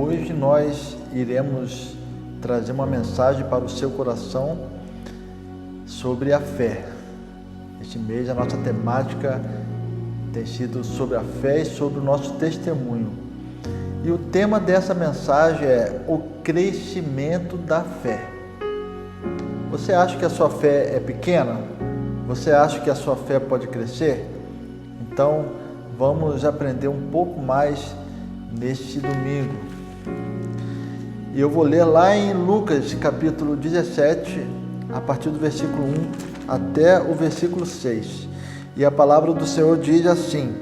hoje nós iremos trazer uma mensagem para o seu coração sobre a fé. Este mês a nossa temática tem sido sobre a fé e sobre o nosso testemunho. E o tema dessa mensagem é o crescimento da fé. Você acha que a sua fé é pequena? Você acha que a sua fé pode crescer? Então, vamos aprender um pouco mais neste domingo. E eu vou ler lá em Lucas, capítulo 17, a partir do versículo 1 até o versículo 6. E a palavra do Senhor diz assim: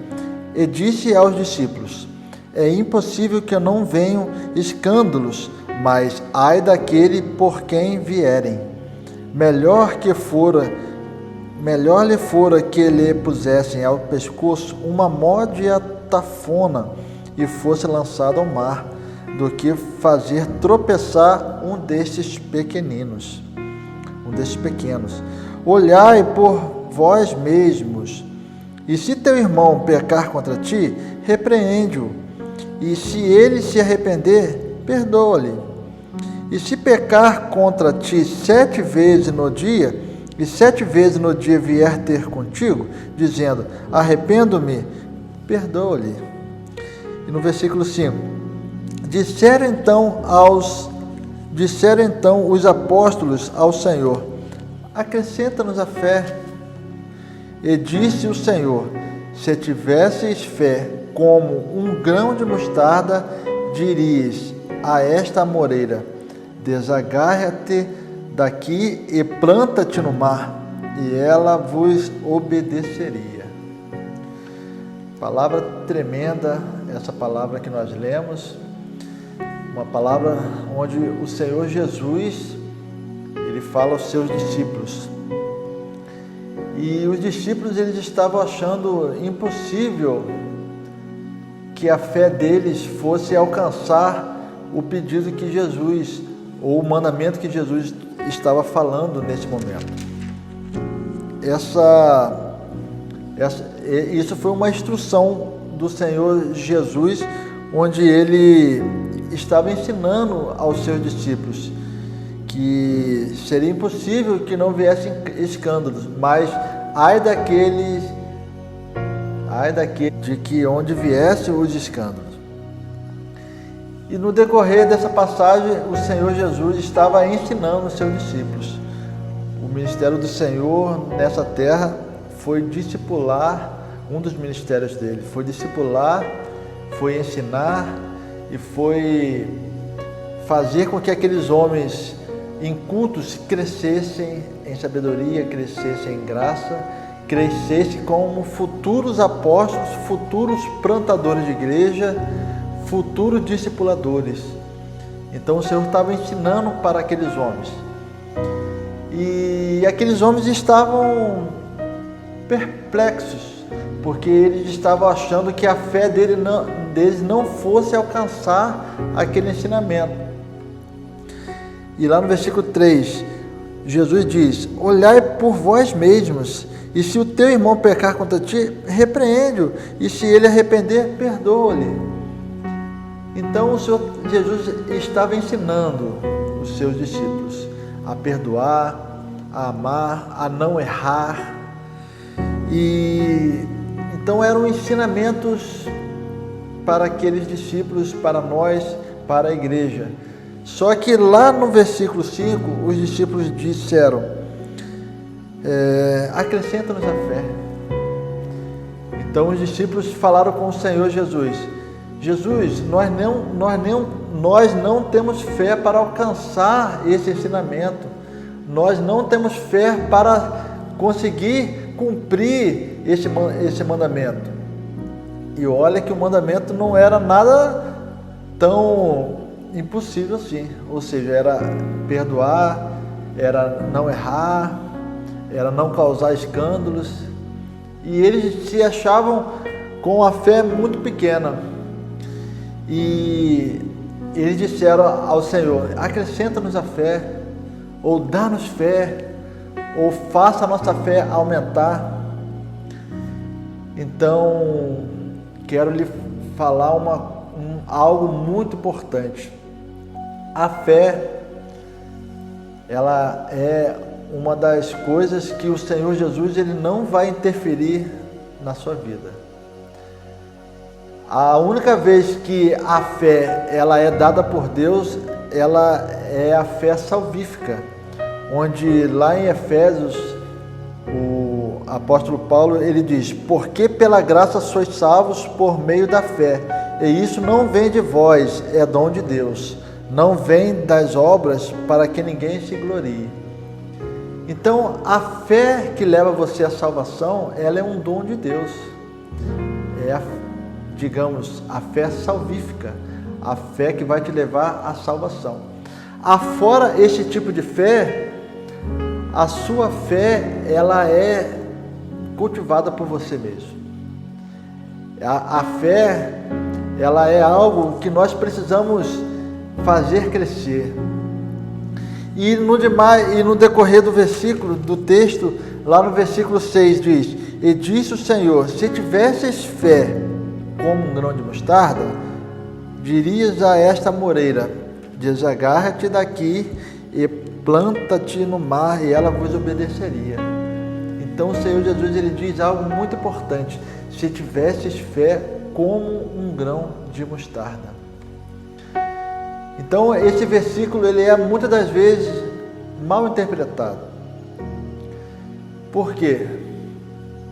E disse aos discípulos: É impossível que eu não venham escândalos, mas ai daquele por quem vierem. Melhor lhe fora que lhe pusessem ao pescoço uma módia tafona e fosse lançado ao mar, do que fazer tropeçar um destes pequenos. Olhai por vós mesmos, e se teu irmão pecar contra ti, repreende-o, e se ele se arrepender, perdoa-lhe. E se pecar contra ti 7 vezes no dia, e 7 vezes no dia vier ter contigo, dizendo: arrependo-me, perdoa-lhe. E no versículo 5: Disseram então os apóstolos ao Senhor: acrescenta-nos a fé. E disse o Senhor: se tivesseis fé como um grão de mostarda, dirias a esta amoreira: desagarra-te daqui e planta-te no mar, e ela vos obedeceria. Palavra tremenda, essa palavra que nós lemos, uma palavra onde o Senhor Jesus, ele fala aos seus discípulos. E os discípulos, eles estavam achando impossível que a fé deles fosse alcançar o pedido que Jesus, ou o mandamento que Jesus estava falando nesse momento. Isso foi uma instrução do Senhor Jesus, onde ele estava ensinando aos seus discípulos que seria impossível que não viessem escândalos, mas ai daquele de que onde viessem os escândalos. E no decorrer dessa passagem, o Senhor Jesus estava ensinando os seus discípulos. O ministério do Senhor nessa terra foi discipular, um dos ministérios dele foi discipular, foi ensinar e foi fazer com que aqueles homens incultos crescessem em sabedoria, crescessem em graça, crescessem como futuros apóstolos, futuros plantadores de igreja, futuros discipuladores. Então o Senhor estava ensinando para aqueles homens. E aqueles homens estavam perplexos, porque eles estavam achando que a fé deles não fosse alcançar aquele ensinamento. E lá no versículo 3, Jesus diz: olhai por vós mesmos, e se o teu irmão pecar contra ti, repreende-o, e se ele arrepender, perdoa-lhe. Então o Senhor Jesus estava ensinando os seus discípulos a perdoar, a amar, a não errar. E então eram ensinamentos para aqueles discípulos, para nós, para a igreja. Só que lá no versículo 5, os discípulos disseram: acrescenta-nos a fé. Então os discípulos falaram com o Senhor Jesus: Jesus, nós não temos fé para alcançar esse ensinamento. Nós não temos fé para conseguir cumprir esse mandamento. E olha que o mandamento não era nada tão impossível assim. Ou seja, era perdoar, era não errar, era não causar escândalos. E eles se achavam com a fé muito pequena. E eles disseram ao Senhor: acrescenta-nos a fé, ou dá-nos fé, ou faça a nossa fé aumentar. Então, quero lhe falar algo muito importante. A fé, ela é uma das coisas que o Senhor Jesus ele não vai interferir na sua vida. A única vez que a fé ela é dada por Deus, ela é a fé salvífica, onde lá em Efésios o apóstolo Paulo ele diz: porque pela graça sois salvos por meio da fé, e isso não vem de vós, é dom de Deus, não vem das obras para que ninguém se glorie. Então a fé que leva você à salvação, ela é um dom de Deus, é digamos a fé salvífica, a fé que vai te levar à salvação. Afora este tipo de fé, a sua fé ela é cultivada por você mesmo. A fé ela é algo que nós precisamos fazer crescer. E no decorrer do versículo, do texto, lá no versículo 6 diz: e disse o Senhor, se tivesses fé como um grão de mostarda, dirias a esta moreira: desagarra-te daqui e planta-te no mar, e ela vos obedeceria. Então o Senhor Jesus ele diz algo muito importante: se tivesses fé como um grão de mostarda. Então esse versículo ele é muitas das vezes mal interpretado. Por quê?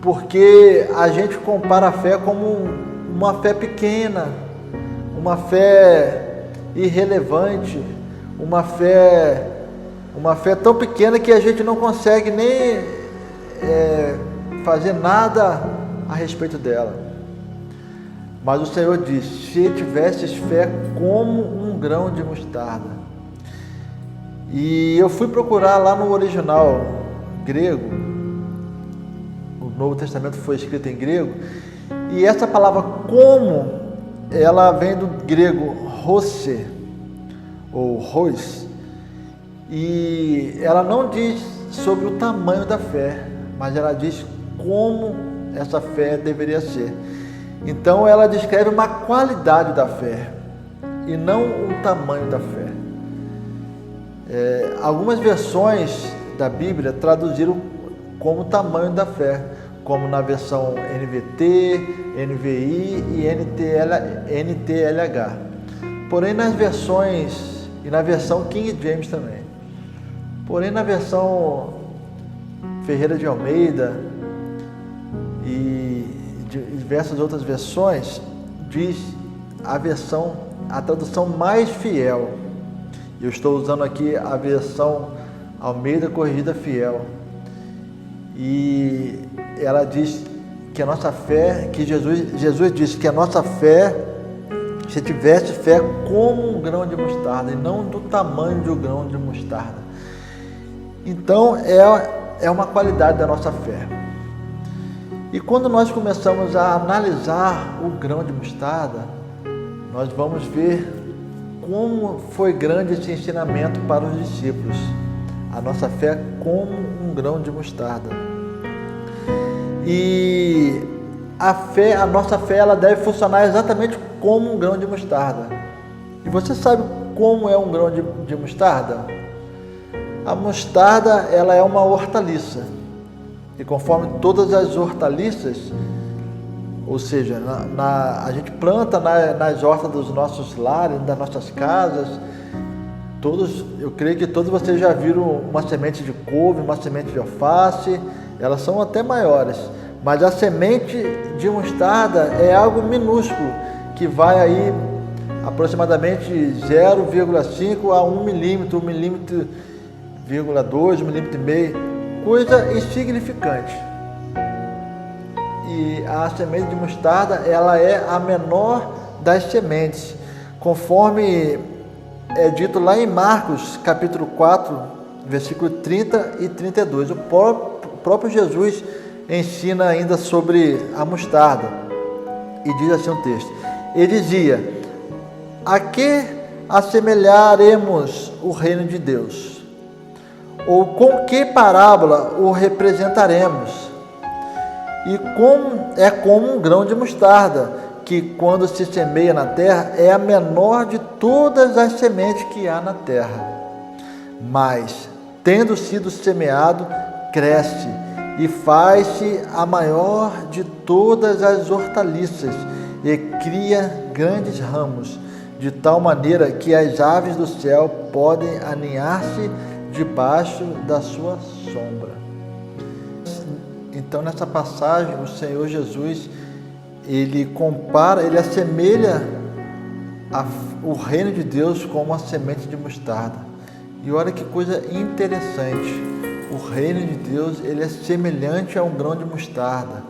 Porque a gente compara a fé como uma fé pequena, uma fé irrelevante, uma fé tão pequena que a gente não consegue nem fazer nada a respeito dela. Mas o Senhor diz: se tivesses fé como um grão de mostarda. E eu fui procurar lá no original grego, o Novo Testamento foi escrito em grego, e essa palavra como, ela vem do grego rose, ou ros, e ela não diz sobre o tamanho da fé, mas ela diz como essa fé deveria ser. Então ela descreve uma qualidade da fé e não o tamanho da fé. Algumas versões da Bíblia traduziram como o tamanho da fé, como na versão NVT, NVI e NTLH. Porém nas versões, e na versão King James também, porém na versão Ferreira de Almeida e diversas outras versões, diz a tradução mais fiel. Eu estou usando aqui a versão Almeida Corrigida Fiel. E ela diz que a nossa fé, que Jesus disse que a nossa fé, se tivesse fé como um grão de mostarda, e não do tamanho de um grão de mostarda. Então é uma qualidade da nossa fé. E quando nós começamos a analisar o grão de mostarda, nós vamos ver como foi grande esse ensinamento para os discípulos. A nossa fé como um grão de mostarda. E a nossa fé, ela deve funcionar exatamente como um grão de mostarda. E você sabe como é um grão de mostarda? A mostarda, ela é uma hortaliça. E conforme todas as hortaliças, ou seja, a gente planta nas hortas dos nossos lares, das nossas casas, eu creio que todos vocês já viram uma semente de couve, uma semente de alface, elas são até maiores, mas a semente de mostarda é algo minúsculo, que vai aí aproximadamente 0,5 a 1 milímetro, 1,2 milímetro, 1,5 milímetro, coisa insignificante. E a semente de mostarda, ela é a menor das sementes, conforme é dito lá em Marcos, capítulo 4, versículo 30 e 32. O próprio Jesus ensina ainda sobre a mostarda, e diz assim o texto: ele dizia: a que assemelharemos o reino de Deus? Ou com que parábola o representaremos? E como um grão de mostarda, que quando se semeia na terra é a menor de todas as sementes que há na terra. Mas, tendo sido semeado, cresce e faz-se a maior de todas as hortaliças e cria grandes ramos, de tal maneira que as aves do céu podem aninhar-se debaixo da sua sombra. Então, nessa passagem, o Senhor Jesus, ele assemelha o reino de Deus com uma semente de mostarda. E olha que coisa interessante, o reino de Deus, ele é semelhante a um grão de mostarda.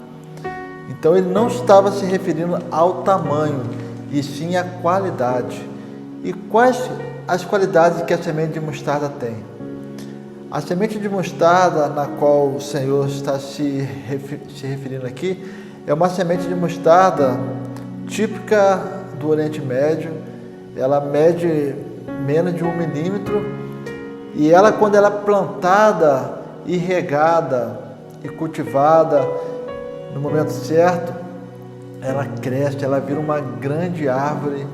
Então, ele não estava se referindo ao tamanho, e sim à qualidade. E quais as qualidades que a semente de mostarda tem? A semente de mostarda, na qual o Senhor está se referindo aqui, é uma semente de mostarda típica do Oriente Médio. Ela mede menos de 1 milímetro e ela, quando ela é plantada e regada e cultivada no momento certo, ela cresce, ela vira uma grande árvore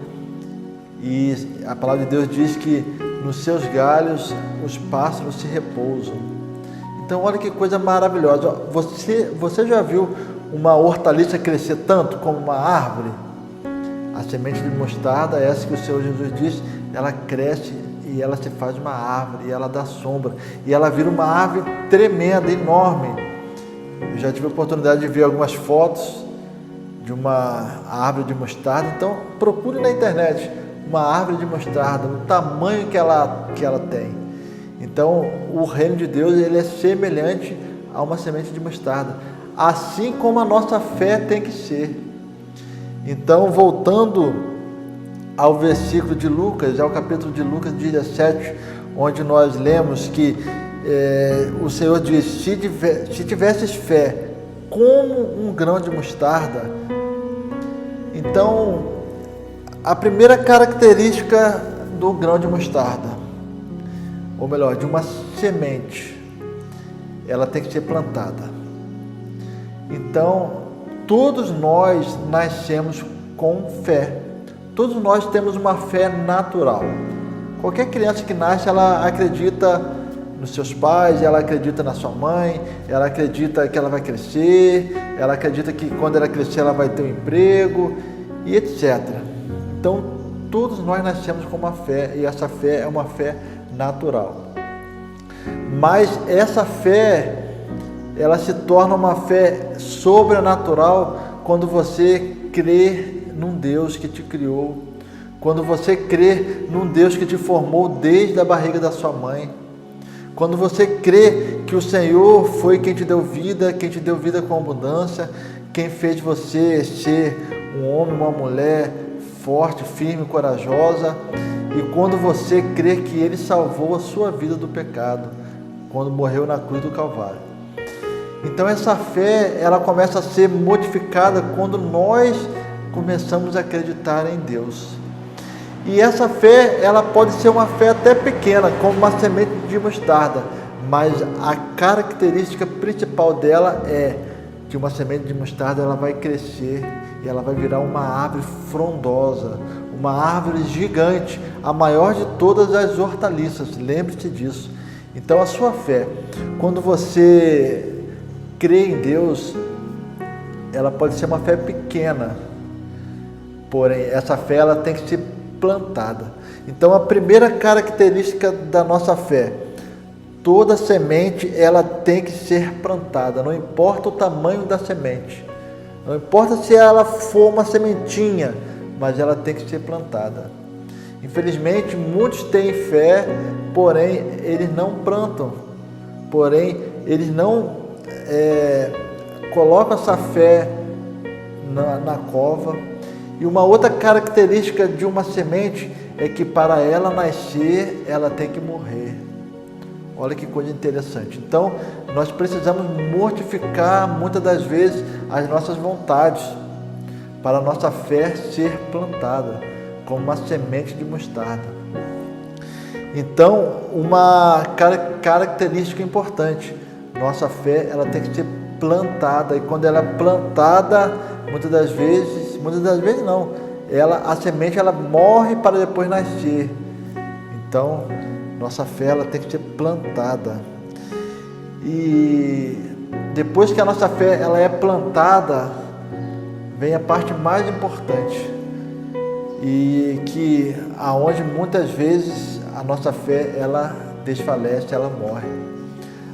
e a palavra de Deus diz que nos seus galhos os pássaros se repousam. Então olha que coisa maravilhosa. Você já viu uma hortaliça crescer tanto como uma árvore? A semente de mostarda, essa que o Senhor Jesus disse, ela cresce e ela se faz uma árvore, e ela dá sombra, e ela vira uma árvore tremenda, enorme. Eu já tive a oportunidade de ver algumas fotos de uma árvore de mostarda, então procure na internet uma árvore de mostarda, o tamanho que ela tem. Então o reino de Deus, ele é semelhante a uma semente de mostarda, assim como a nossa fé tem que ser. Então, voltando ao versículo de Lucas, ao capítulo de Lucas 17, onde nós lemos que o Senhor diz: se tivesses fé como um grão de mostarda. Então, a primeira característica do grão de mostarda, ou melhor, de uma semente, ela tem que ser plantada. Então, todos nós nascemos com fé. Todos nós temos uma fé natural. Qualquer criança que nasce, ela acredita nos seus pais, ela acredita na sua mãe, ela acredita que ela vai crescer, ela acredita que quando ela crescer ela vai ter um emprego e etc. Então, todos nós nascemos com uma fé, e essa fé é uma fé natural. Mas essa fé, ela se torna uma fé sobrenatural quando você crê num Deus que te criou, quando você crê num Deus que te formou desde a barriga da sua mãe, quando você crê que o Senhor foi quem te deu vida com abundância, quem fez você ser um homem, uma mulher forte, firme, corajosa, e quando você crê que Ele salvou a sua vida do pecado, quando morreu na cruz do Calvário. Então essa fé, ela começa a ser modificada quando nós começamos a acreditar em Deus. E essa fé, ela pode ser uma fé até pequena, como uma semente de mostarda, mas a característica principal dela é que uma semente de mostarda, ela vai crescer e ela vai virar uma árvore frondosa, uma árvore gigante, a maior de todas as hortaliças. Lembre-se disso. Então a sua fé, quando você crê em Deus, ela pode ser uma fé pequena, porém essa fé, ela tem que ser plantada. Então a primeira característica da nossa fé, toda semente, ela tem que ser plantada, não importa o tamanho da semente, não importa se ela for uma sementinha, mas ela tem que ser plantada. Infelizmente, muitos têm fé, porém eles não plantam, porém eles não colocam essa fé na cova. E uma outra característica de uma semente é que para ela nascer, ela tem que morrer. Olha que coisa interessante. Então, nós precisamos mortificar muitas das vezes as nossas vontades para a nossa fé ser plantada como uma semente de mostarda. Então, uma característica importante, nossa fé, ela tem que ser plantada, e quando ela é plantada, muitas das vezes, muitas das vezes não. A semente ela morre para depois nascer. Então, nossa fé ela tem que ser plantada. E depois que a nossa fé ela é plantada, vem a parte mais importante. E que aonde muitas vezes a nossa fé ela desfalece, ela morre.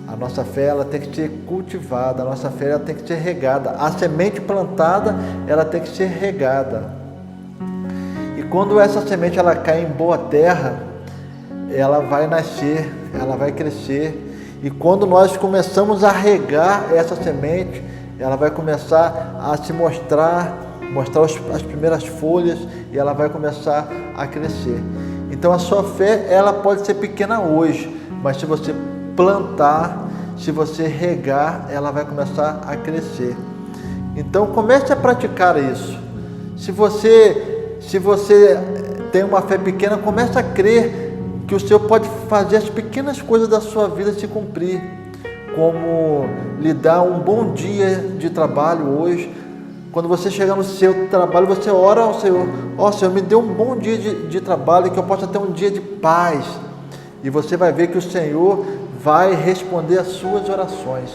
A nossa fé ela tem que ser cultivada, a nossa fé ela tem que ser regada. A semente plantada ela tem que ser regada. E quando essa semente ela cai em boa terra, ela vai nascer, ela vai crescer. E quando nós começamos a regar essa semente, ela vai começar a se mostrar as primeiras folhas e ela vai começar a crescer. Então a sua fé ela pode ser pequena hoje, mas se você plantar, se você regar, ela vai começar a crescer. Então comece a praticar isso. Se você tem uma fé pequena, comece a crer que o Senhor pode fazer as pequenas coisas da sua vida se cumprir, como lhe dar um bom dia de trabalho hoje. Quando você chegar no seu trabalho, você ora ao Senhor: ó Senhor, me dê um bom dia de trabalho, que eu possa ter um dia de paz. E você vai ver que o Senhor vai responder às suas orações.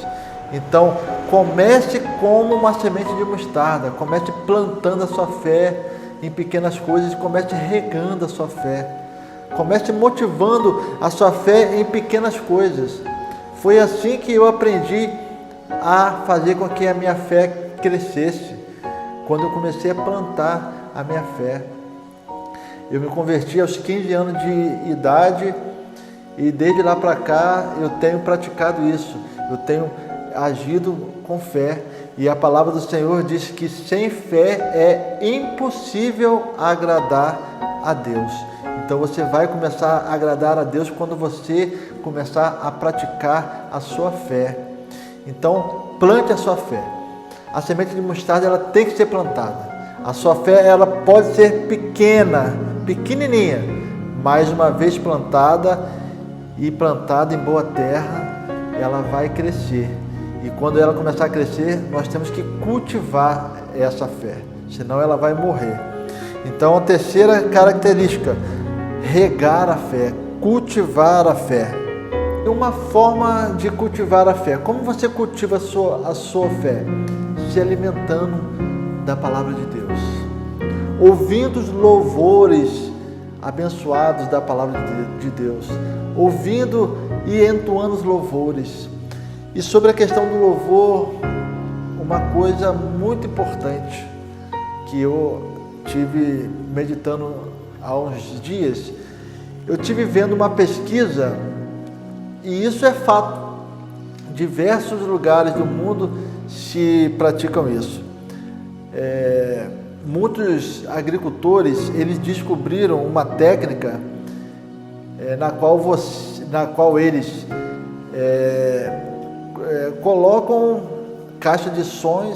Então, comece como uma semente de mostarda, comece plantando a sua fé em pequenas coisas e comece regando a sua fé. Comece motivando a sua fé em pequenas coisas. Foi assim que eu aprendi a fazer com que a minha fé crescesse, quando eu comecei a plantar a minha fé. Eu me converti aos 15 anos de idade e desde lá para cá eu tenho praticado isso, eu tenho agido com fé. E a palavra do Senhor diz que sem fé é impossível agradar a Deus. Então você vai começar a agradar a Deus quando você começar a praticar a sua fé. Então plante a sua fé. A semente de mostarda ela tem que ser plantada. A sua fé ela pode ser pequena, pequenininha, mas uma vez plantada e plantada em boa terra, ela vai crescer. E quando ela começar a crescer, nós temos que cultivar essa fé, senão ela vai morrer. Então a terceira característica, regar a fé, cultivar a fé. Uma forma de cultivar a fé. Como você cultiva a sua fé? Se alimentando da palavra de Deus, ouvindo os louvores abençoados da palavra de Deus, ouvindo e entoando os louvores. E sobre a questão do louvor, uma coisa muito importante que eu tive meditando há uns dias, eu tive vendo uma pesquisa, e isso é fato, diversos lugares do mundo se praticam isso. Muitos agricultores eles descobriram uma técnica na qual eles colocam caixas de som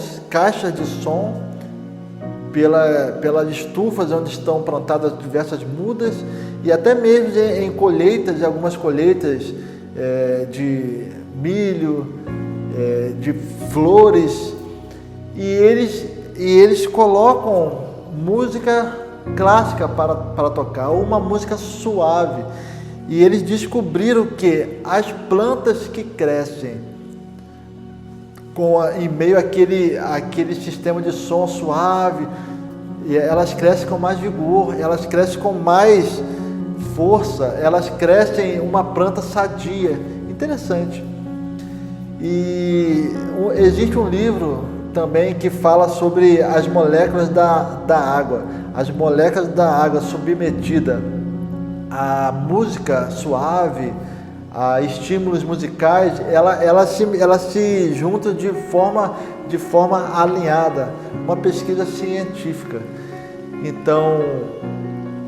pelas estufas onde estão plantadas diversas mudas, e até mesmo em colheitas, algumas colheitas de milho, de flores, e eles colocam música clássica para tocar, ou uma música suave. E eles descobriram que as plantas que crescem em meio àquele sistema de som suave, elas crescem com mais vigor, elas crescem com mais força, elas crescem uma planta sadia. Interessante. E existe um livro também que fala sobre as moléculas da água. As moléculas da água submetida à música suave, a estímulos musicais, ela se junta de forma alinhada, uma pesquisa científica. Então,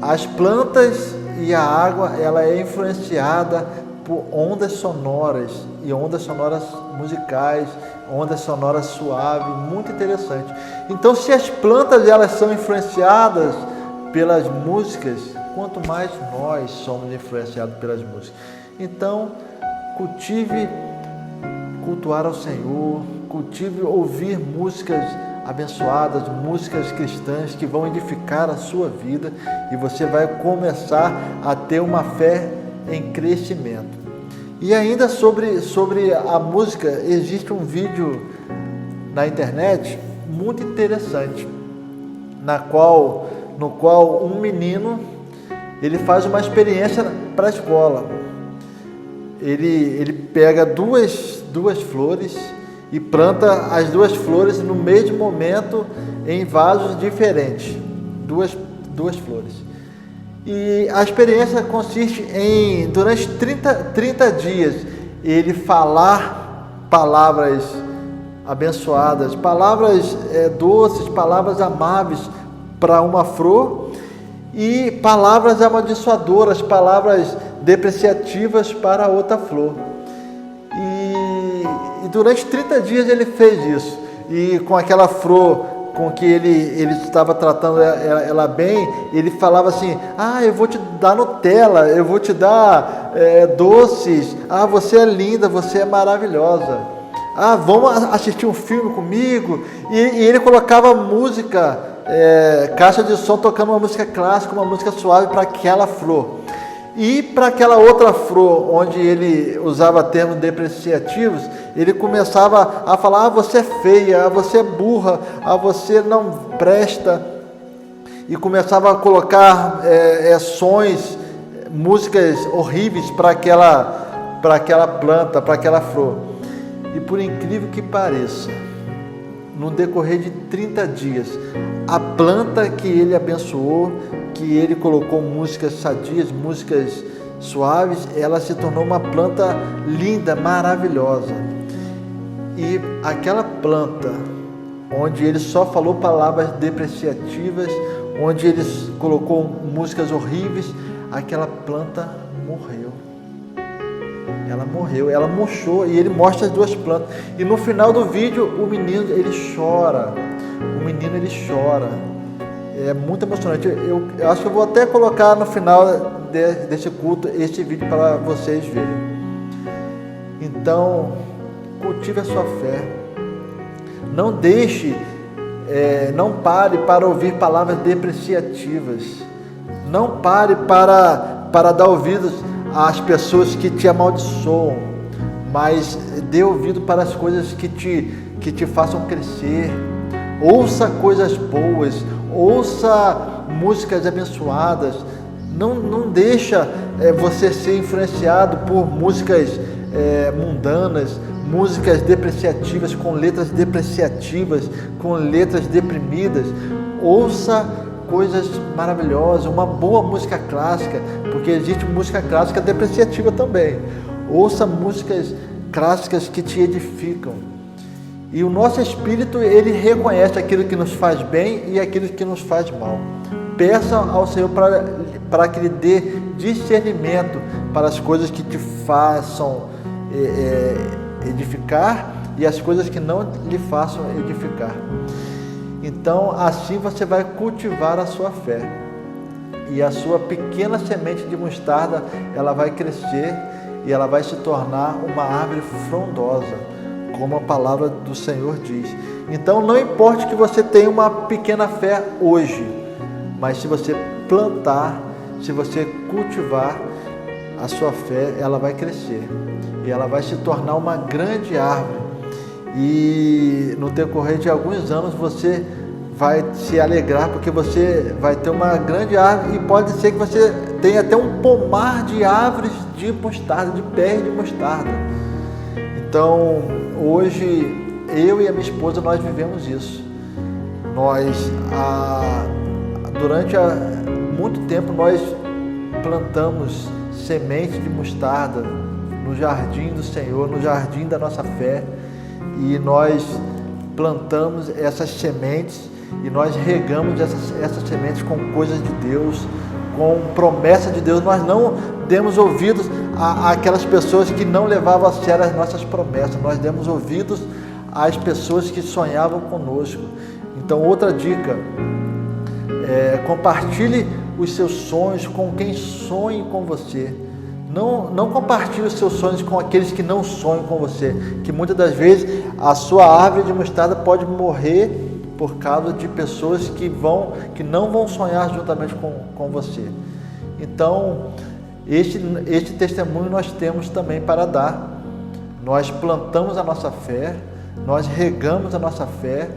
as plantas e a água, ela é influenciada por ondas sonoras, e ondas sonoras musicais, ondas sonoras suaves, muito interessante. Então, se as plantas elas são influenciadas pelas músicas, quanto mais nós somos influenciados pelas músicas. Então, cultive cultuar ao Senhor, cultive ouvir músicas abençoadas, músicas cristãs que vão edificar a sua vida e você vai começar a ter uma fé em crescimento. E ainda sobre a música, existe um vídeo na internet muito interessante, no qual um menino ele faz uma experiência para a escola. Ele pega duas flores e planta as duas flores no mesmo momento em vasos diferentes, duas flores. E a experiência consiste em, durante 30 dias, ele falar palavras abençoadas, palavras doces, palavras amáveis para uma flor e palavras amaldiçoadoras, palavras depreciativas para outra flor. E durante 30 dias ele fez isso. E com aquela flor com que ele estava tratando ela bem, ele falava assim: eu vou te dar Nutella, eu vou te dar doces, você é linda, você é maravilhosa, vamos assistir um filme comigo. E ele colocava música, caixa de som tocando uma música clássica, uma música suave para aquela flor. E para aquela outra flor, onde ele usava termos depreciativos, ele começava a falar: você é feia, você é burra, você não presta. E começava a colocar sons, músicas horríveis para aquela planta, para aquela flor. E por incrível que pareça, no decorrer de 30 dias, a planta que ele abençoou, que ele colocou músicas sadias, músicas suaves, ela se tornou uma planta linda, maravilhosa. E aquela planta, onde ele só falou palavras depreciativas, onde ele colocou músicas horríveis, aquela planta morreu. Ela morreu, ela murchou, e ele mostra as duas plantas. E no final do vídeo, o menino ele chora. É muito emocionante. Eu acho que eu vou até colocar no final desse culto este vídeo para vocês verem. Então, cultive a sua fé. Não deixe, não pare para ouvir palavras depreciativas. Não pare para dar ouvidos às pessoas que te amaldiçoam, mas dê ouvido para as coisas que te façam crescer. Ouça coisas boas, ouça músicas abençoadas. Não deixa você ser influenciado por músicas mundanas, músicas depreciativas, com letras depreciativas, com letras deprimidas. Ouça coisas maravilhosas, uma boa música clássica, porque existe música clássica depreciativa também. Ouça músicas clássicas que te edificam. E o nosso espírito, ele reconhece aquilo que nos faz bem e aquilo que nos faz mal. Peça ao Senhor para que Ele dê discernimento para as coisas que te façam edificar e as coisas que não lhe façam edificar. Então, assim você vai cultivar a sua fé. E a sua pequena semente de mostarda, ela vai crescer e ela vai se tornar uma árvore frondosa, como a palavra do Senhor diz. Então, não importa que você tenha uma pequena fé hoje, mas se você plantar, se você cultivar a sua fé, ela vai crescer e ela vai se tornar uma grande árvore. E no decorrer de alguns anos você vai se alegrar, porque você vai ter uma grande árvore e pode ser que você tenha até um pomar de árvores de mostarda, de pés de mostarda. Então, hoje, eu e a minha esposa, nós vivemos isso. Nós, durante muito tempo, nós plantamos sementes de mostarda no jardim do Senhor, no jardim da nossa fé. E nós plantamos essas sementes e nós regamos essas sementes com coisas de Deus, com promessa de Deus. Nós não demos ouvidos àquelas pessoas que não levavam a sério as nossas promessas. Nós demos ouvidos às pessoas que sonhavam conosco. Então, outra dica, compartilhe os seus sonhos com quem sonhe com você. Não compartilhe os seus sonhos com aqueles que não sonham com você, que muitas das vezes a sua árvore de mostarda pode morrer por causa de pessoas que não vão sonhar juntamente com você. Então, este testemunho nós temos também para dar. Nós plantamos a nossa fé, nós regamos a nossa fé,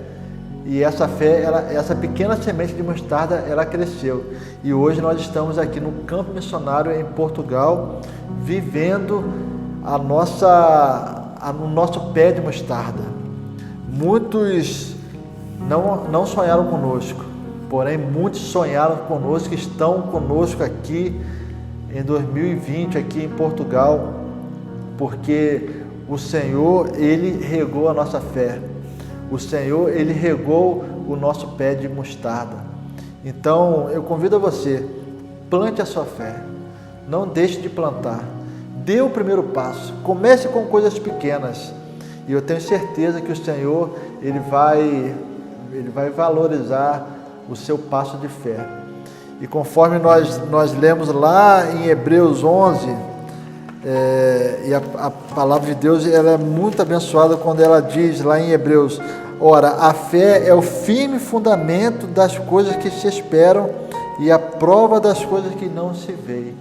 e essa fé, essa pequena semente de mostarda, ela cresceu. E hoje nós estamos aqui no campo missionário em Portugal, vivendo o nosso pé de mostarda. Muitos não sonharam conosco, porém muitos sonharam conosco, estão conosco aqui em 2020, aqui em Portugal, porque o Senhor, Ele regou a nossa fé. O Senhor, Ele regou o nosso pé de mostarda. Então, eu convido a você, plante a sua fé. Não deixe de plantar. Dê o primeiro passo. Comece com coisas pequenas. E eu tenho certeza que o Senhor, Ele vai valorizar o seu passo de fé. E conforme nós lemos lá em Hebreus 11, e a palavra de Deus, ela é muito abençoada quando ela diz lá em Hebreus: ora, a fé é o firme fundamento das coisas que se esperam e a prova das coisas que não se veem.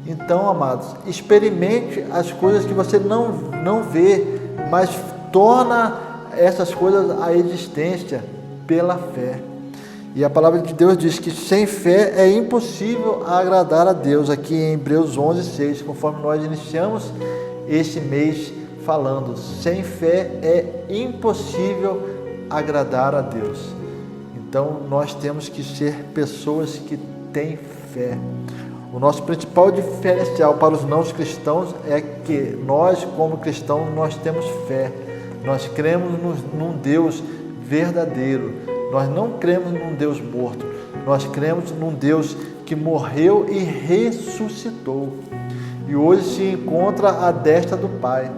Então, amados, experimente as coisas que você não vê, mas torna essas coisas a existência pela fé. E a palavra de Deus diz que sem fé é impossível agradar a Deus, aqui em Hebreus 11:6, conforme nós iniciamos esse mês falando. Sem fé é impossível agradar a Deus. Então nós temos que ser pessoas que têm fé. O nosso principal diferencial para os não cristãos é que nós, como cristãos, nós temos fé. Nós cremos num Deus verdadeiro. Nós não cremos num Deus morto. Nós cremos num Deus que morreu e ressuscitou. E hoje se encontra à destra do Pai,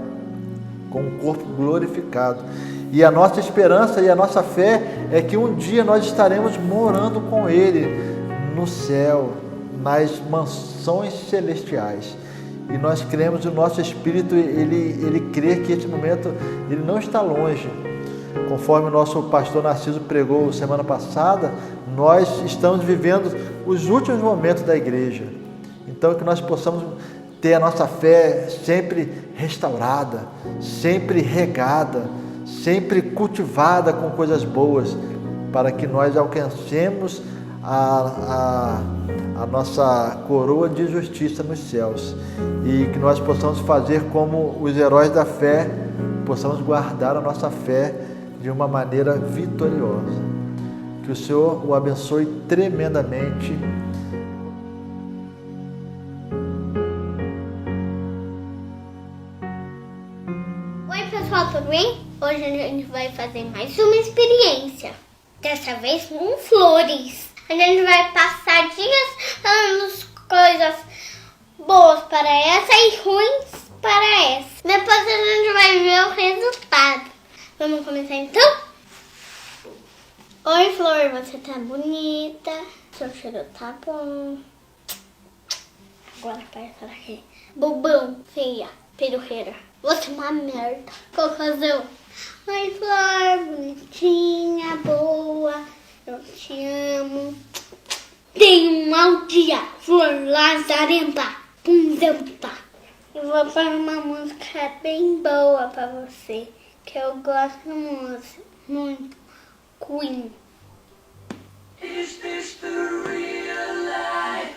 com o corpo glorificado. E a nossa esperança e a nossa fé é que um dia nós estaremos morando com Ele no céu, nas mansões celestiais. E nós cremos, o nosso espírito, ele crê que este momento ele não está longe. Conforme o nosso pastor Narciso pregou semana passada, nós estamos vivendo os últimos momentos da igreja. Então, que nós possamos ter a nossa fé sempre restaurada, sempre regada, sempre cultivada com coisas boas, para que nós alcancemos a nossa coroa de justiça nos céus, e que nós possamos fazer como os heróis da fé, possamos guardar a nossa fé de uma maneira vitoriosa. Que o Senhor o abençoe tremendamente. Oi pessoal, tudo bem? Hoje a gente vai fazer mais uma experiência. Dessa vez com flores. A gente vai passar dias falando coisas boas para essa e ruins para essa. Depois a gente vai ver o resultado. Vamos começar então? Oi, flor, você tá bonita. Seu cheiro tá bom. Agora para falar aqui. Bobão, feia, peruqueira. Você é uma merda. Cocôzão. Oi, flor, bonitinha, boa. Eu te amo. Tenha um mau dia, flor lazarenta. Punzenta. Eu vou pôr uma música bem boa pra você, que eu gosto muito. Queen. Is this the real life?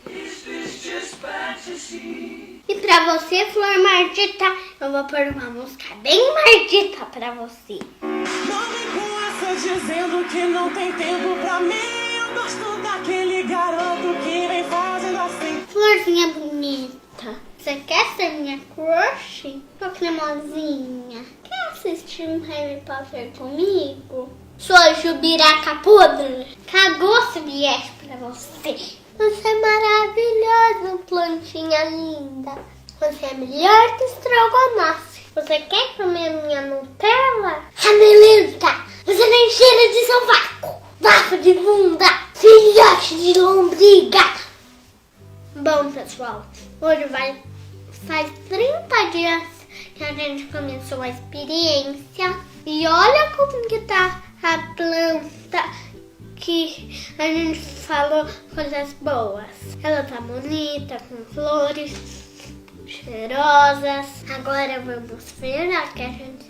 Is this just fantasy? E pra você, flor mardita, eu vou pôr uma música bem mardita pra você. Não vem com essa dizendo que não tem tempo pra mim. Eu gosto daquele garoto que vem fazendo assim. Florzinha bonita, você quer ser minha crush? Sua cremosinha, quer assistir um Harry Potter comigo? Sua jubiraca podre, cagou se viesse pra você. Você é maravilhosa, plantinha linda. Você é melhor que estrogonofe. Você quer comer minha Nutella? Ramelenta, você nem cheira de sovaco. Bafo de bunda, filhote de lombriga. Bom, pessoal, hoje faz 30 dias que a gente começou a experiência. E olha como que tá a planta que a gente falou coisas boas. Ela tá bonita, com flores cheirosas. Agora vamos ver a que a gente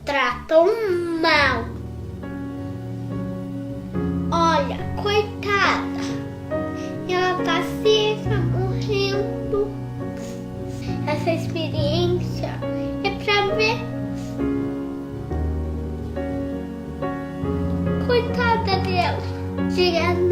tratou mal. Olha, coitada. Ela tá seca, morrendo. Essa experiência é pra ver. Coitada dela. Chegando